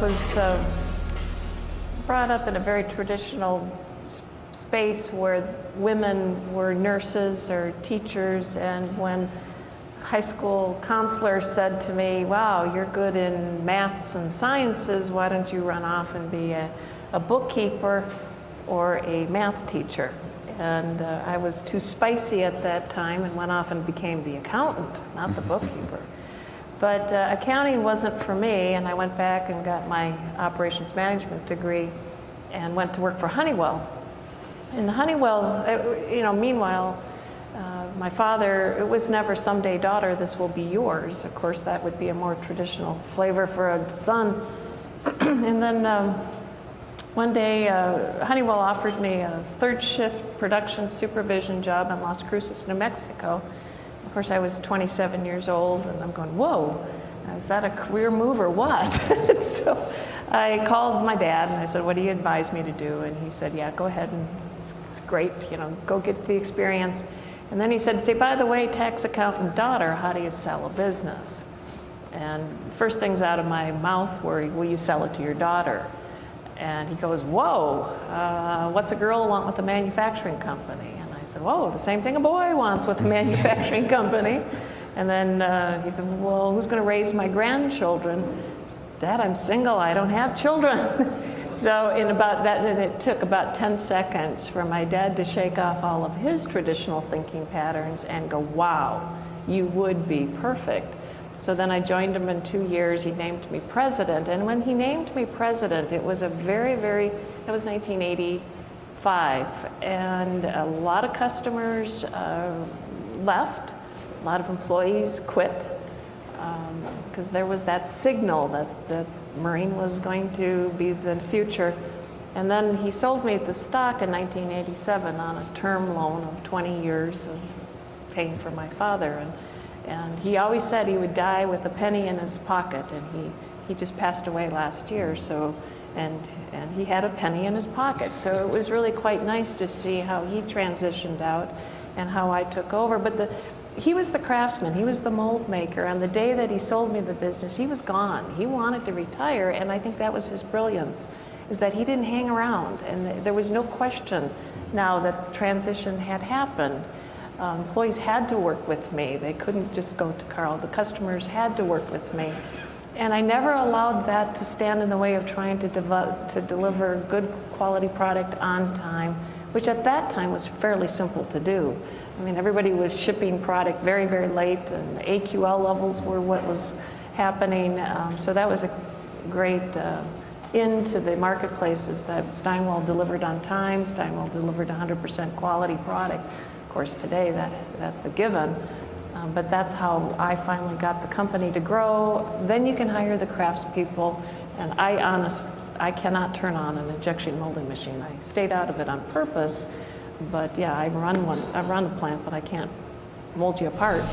was brought up in a very traditional space where women were nurses or teachers, and when high school counselor said to me, wow, you're good in maths and sciences, why don't you run off and be a bookkeeper or a math teacher? And I was too spicy at that time and went off and became the accountant, not the bookkeeper. But accounting wasn't for me, and I went back and got my operations management degree and went to work for Honeywell. In Honeywell, meanwhile, my father, it was never someday daughter, this will be yours. Of course, that would be a more traditional flavor for a son. And then one day, Honeywell offered me a third shift production supervision job in Las Cruces, New Mexico. Of course, I was 27 years old, and I'm going, whoa, is that a career move or what? So I called my dad, and I said, what do you advise me to do? And he said, yeah, go ahead, and it's great, go get the experience. And then he said, say, by the way, tax accountant daughter, how do you sell a business? And first things out of my mouth were, will you sell it to your daughter? And he goes, whoa, what's a girl want with a manufacturing company? And I said, whoa, the same thing a boy wants with a manufacturing company. And then he said, well, who's going to raise my grandchildren? Dad, I'm single, I don't have children. So it took about 10 seconds for my dad to shake off all of his traditional thinking patterns and go, wow, you would be perfect. So then I joined him in 2 years. He named me president. And when he named me president, it was that was 1985. And a lot of customers left, a lot of employees quit, because there was that signal that the Marine was going to be the future. And then he sold me the stock in 1987 on a term loan of 20 years of paying for my father. And he always said he would die with a penny in his pocket, and he just passed away last year. So, and he had a penny in his pocket. So it was really quite nice to see how he transitioned out and how I took over. But he was the craftsman, he was the mold maker. On the day that he sold me the business, he was gone. He wanted to retire, and I think that was his brilliance, is that he didn't hang around. And there was no question now that the transition had happened. Employees had to work with me. They couldn't just go to Carl. The customers had to work with me. And I never allowed that to stand in the way of trying to deliver good quality product on time, which at that time was fairly simple to do. I mean, everybody was shipping product very, very late, and AQL levels were what was happening. So that was a great into the marketplaces that Steinwell delivered on time. Steinwell delivered 100% quality product. Of course, today that's a given. But that's how I finally got the company to grow. Then you can hire the craftspeople, and I cannot turn on an injection molding machine. I stayed out of it on purpose. But yeah, I run a plant, but I can't mold you apart.